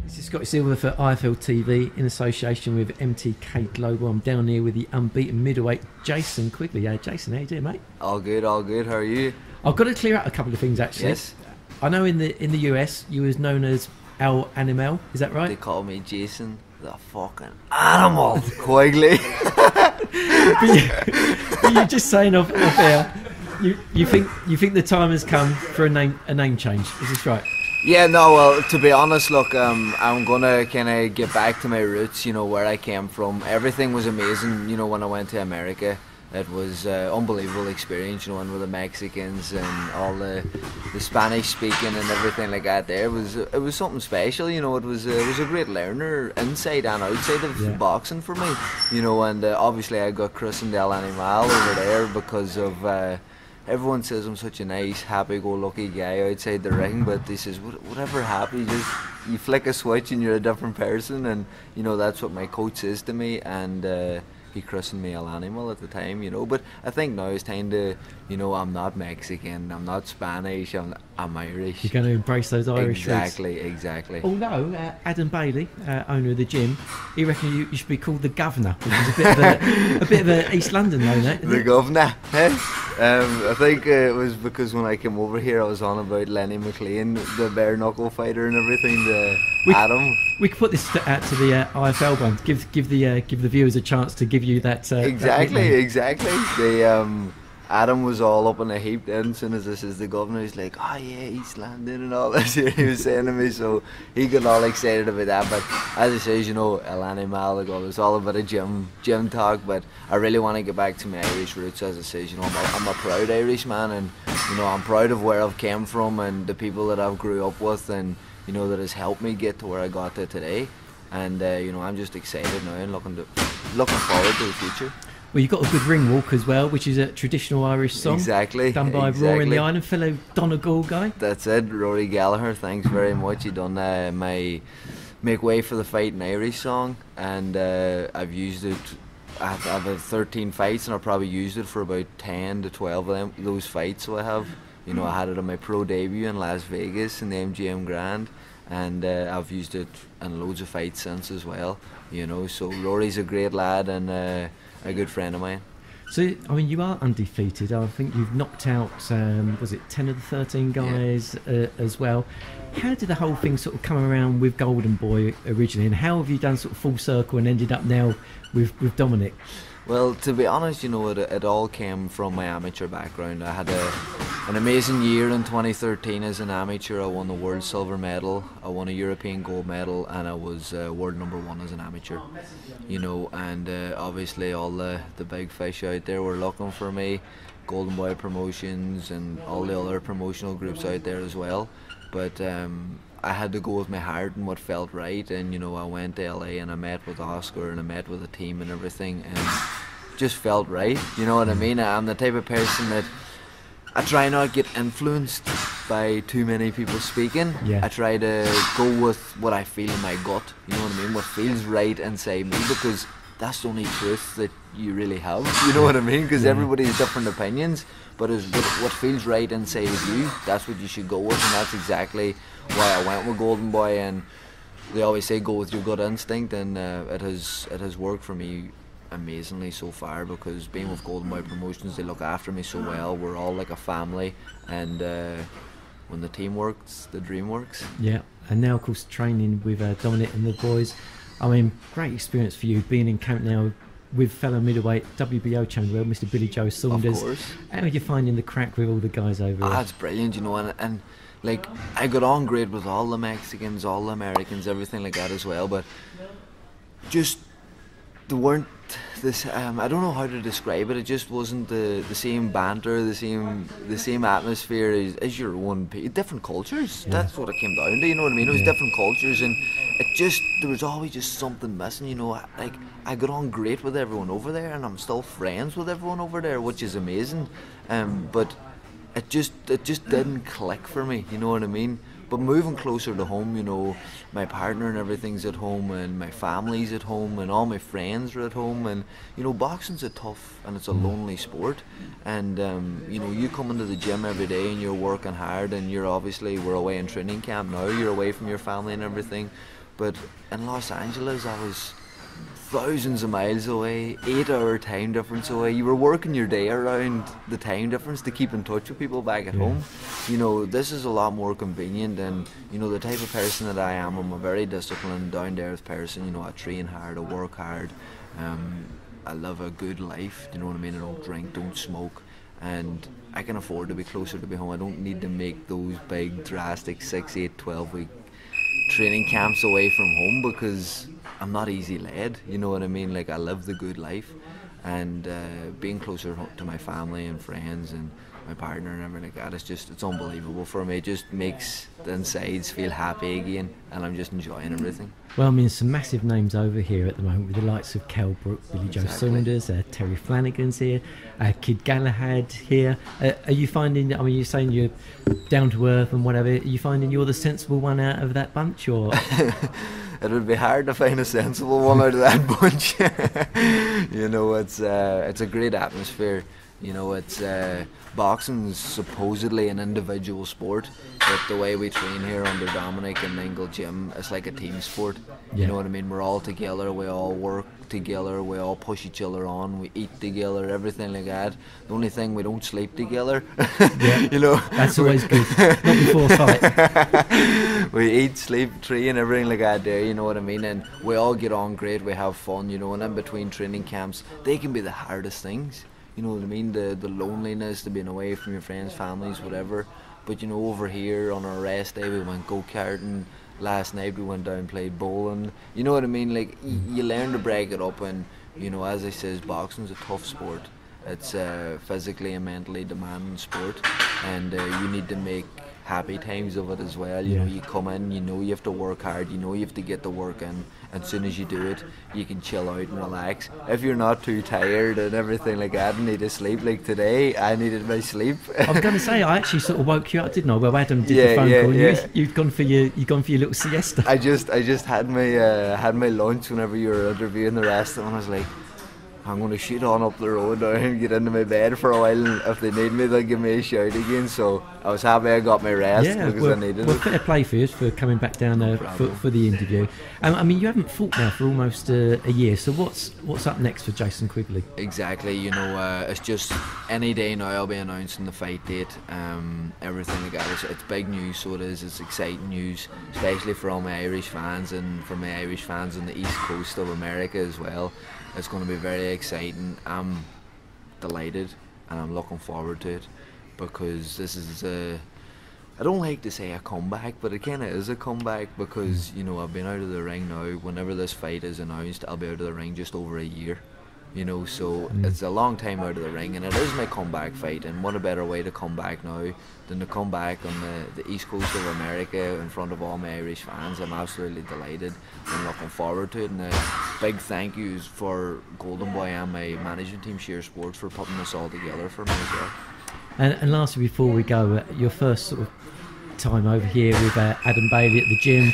This is Scotty Silver for IFL TV in association with MTK Global. I'm down here with the unbeaten middleweight Jason Quigley. Jason, how you doing, mate? All good, all good. How are you? I've got to clear up a couple of things, actually. Yes. I know in the US you was known as El Animal. Is that right? They call me Jason the fucking animal, Quigley. but you're just saying off air. You think the time has come for a name change? Is this right? Yeah, no, well, to be honest, look, I'm gonna kind of get back to my roots, you know, where I came from. Everything was amazing, you know, when I went to America. It was an unbelievable experience, you know, and with the Mexicans and all the Spanish speaking and everything like that. There it was something special, you know. It was a great learner inside and outside of boxing for me, you know. And obviously I got christened El Animal over there because of everyone says I'm such a nice, happy-go-lucky guy outside the ring, but they says whatever happens, you flick a switch and you're a different person, and you know that's what my coach says to me. And he christened me El Animal at the time, you know. But I think now it's time to, you know, I'm not Mexican, I'm not Spanish, I'm Irish. You're going to embrace those Irish roots. Exactly. Although Adam Bailey, owner of the gym, he reckons you should be called the Governor, which is a bit of a East London though, isn't it? The Governor, eh? I think it was because when I came over here I was on about Lenny McLean, the bare knuckle fighter and everything, Adam. We could put this out to the IFL one, give the viewers a chance to give you that. Exactly. The Adam was all up in a heap then. As soon as this is the Governor, he's like, oh yeah, East London and all this. He was saying to me, so he got all excited about that. But as I say, you know, El Animal, it's all about a gym talk. But I really want to get back to my Irish roots. As I say, you know, I'm a proud Irish man, and you know, I'm proud of where I've came from and the people that I've grew up with, and you know, that has helped me get to where I got to today. And you know, I'm just excited now and looking forward to the future. Well, you've got a good ring walk as well, which is a traditional Irish song. Exactly. Done by Rory in the Island, fellow Donegal guy. That's it, Rory Gallagher. Thanks very much. He done my Make Way for the Fight in Irish song, and I've used it. I've had 13 fights, and I've probably used it for about 10 to 12 of those fights. So I have, you know, I had it on my pro debut in Las Vegas in the MGM Grand, and I've used it in loads of fights since as well. You know, so Rory's a great lad and a good friend of mine. So, I mean, you are undefeated. I think you've knocked out, was it 10 of the 13 guys as well. How did the whole thing sort of come around with Golden Boy originally, and how have you done sort of full circle and ended up now with Dominic? Well, to be honest, you know, it all came from my amateur background. I had an amazing year in 2013 as an amateur. I won the world silver medal, I won a European gold medal, and I was world #1 as an amateur. You know, and obviously all the big fish out there were looking for me, Golden Boy Promotions and all the other promotional groups out there as well. But I had to go with my heart and what felt right, and you know, I went to LA and I met with Oscar and I met with the team and everything, and just felt right. You know what I mean? I'm the type of person that I try not to get influenced by too many people speaking. Yeah. I try to go with what I feel in my gut. You know what I mean? What feels right inside me, because that's the only truth that you really have. You know what I mean? Because everybody has different opinions, but what feels right inside of you, that's what you should go with, and that's exactly why I went with Golden Boy. And they always say go with your gut instinct, and it has worked for me amazingly so far, because being with Golden Boy Promotions, they look after me so well. We're all like a family, and when the team works, the dream works. Yeah, and now of course training with Dominic and the boys. I mean, great experience for you being in camp now with fellow middleweight WBO champion Mr. Billy Joe Saunders. Of course. How are you finding the crack with all the guys over there? That's brilliant, you know, and like I got on great with all the Mexicans, all the Americans, everything like that as well, but just they weren't this. I don't know how to describe it. It just wasn't the same banter, the same atmosphere as your own. Different cultures. Yeah. That's what it came down to. You know what I mean? It was different cultures, and there was always just something missing. You know, like I got on great with everyone over there, and I'm still friends with everyone over there, which is amazing. But it just didn't click for me. You know what I mean? But moving closer to home, you know, my partner and everything's at home, and my family's at home, and all my friends are at home, and you know, boxing's a tough and it's a lonely sport, and you know, you come into the gym every day and you're working hard, and we're away in training camp now, you're away from your family and everything, But in Los Angeles, I was thousands of miles away, 8-hour time difference away. You were working your day around the time difference to keep in touch with people back at home. You know, this is a lot more convenient, and you know, the type of person that I am, I'm a very disciplined, down to earth person. You know, I train hard, I work hard, I live a good life, you know what I mean? I don't drink, don't smoke, and I can afford to be closer to be home. I don't need to make those big, drastic 6, 8, 12-week training camps away from home, because I'm not easy led, you know what I mean? Like, I live the good life, and being closer to my family and friends and my partner and everything like that, it's unbelievable for me. It just makes the insides feel happy again, and I'm just enjoying everything. Well, I mean, some massive names over here at the moment, with the likes of Kell Brook, Billy Joe Saunders, Terry Flanagan's here, Kid Galahad here. Are you finding, I mean, you're saying you're down to earth and whatever, are you finding you're the sensible one out of that bunch, or...? It would be hard to find a sensible one out of that bunch. You know, it's a great atmosphere. You know, it's boxing's supposedly an individual sport, but the way we train here under Dominic and Ingle gym, it's like a team sport. You know what I mean? We're all together, we all work together, we all push each other on, we eat together, everything like that. The only thing, we don't sleep together. You know, that's always good. Not before fight. We eat, sleep, train, everything like that there, you know what I mean? And we all get on great, we have fun, you know, and in between training camps, they can be the hardest things. You know what I mean? The loneliness, the being away from your friends, families, whatever. But you know, over here on our rest day, we went go-karting. Last night we went down and played bowling. You know what I mean? Like, you learn to break it up, and you know, as I says, boxing's a tough sport. It's physically and mentally demanding sport, and you need to make happy times of it as well. You know, you come in, you know you have to work hard, you know you have to get the work in, and as soon as you do it, you can chill out and relax. If you're not too tired and everything like that and need to sleep, like today, I needed my sleep. I was going to say, I actually sort of woke you up, didn't I? Well, Adam did the phone call. You'd gone for your little siesta. I just had my lunch whenever you were interviewing the rest of them. I was like, I'm going to shoot on up the road now and get into my bed for a while, and if they need me, they'll give me a shout again. So I was happy I got my rest, because I needed it. Fair play for you for coming back down there for the interview. I mean, you haven't fought now for almost a year, so what's up next for Jason Quigley? Exactly, you know, it's just any day now I'll be announcing the fight date, everything like that. It's big news, so it is. It's exciting news, especially for all my Irish fans, and for my Irish fans on the east coast of America as well. It's going to be very exciting. I'm delighted, and I'm looking forward to it, because this is I don't like to say a comeback, but it kind of is a comeback, because you know, I've been out of the ring now. Whenever this fight is announced, I'll be out of the ring just over a year. You know, so it's a long time out of the ring, and it is my comeback fight, and what a better way to come back now than to come back on the east coast of America in front of all my Irish fans. I'm absolutely delighted and looking forward to it, and big thank yous for Golden Boy and my management team, Sheer Sports, for putting this all together for me as well. And lastly, before we go, your first sort of time over here with Adam Bailey at the gym.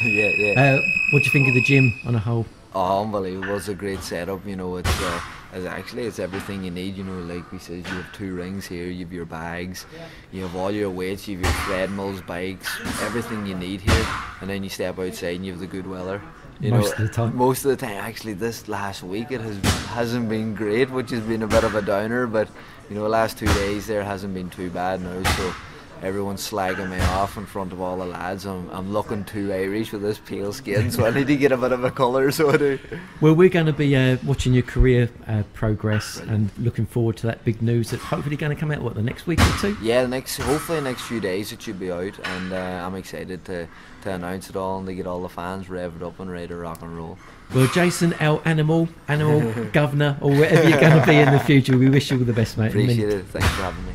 What do you think of the gym on a whole? Oh, unbelievable. It's a great setup, you know. It's everything you need, you know. Like we said, you have 2 rings here, you have your bags, you have all your weights, you have your treadmills, bikes, everything you need here. And then you step outside and you have the good weather. Most of the time. Actually, this last week it hasn't been great, which has been a bit of a downer, but you know, the last 2 days there hasn't been too bad now, so everyone's slagging me off in front of all the lads. I'm looking too Irish with this pale skin, so I need to get a bit of a colour, so I do. Well, we're going to be watching your career progress. Brilliant. And looking forward to that big news that's hopefully going to come out, the next week or two? Yeah, hopefully the next few days it should be out, and I'm excited to announce it all and to get all the fans revved up and ready to rock and roll. Well, Jason, our animal governor, or wherever you're going to be in the future, we wish you all the best, mate. Appreciate it. Thanks for having me.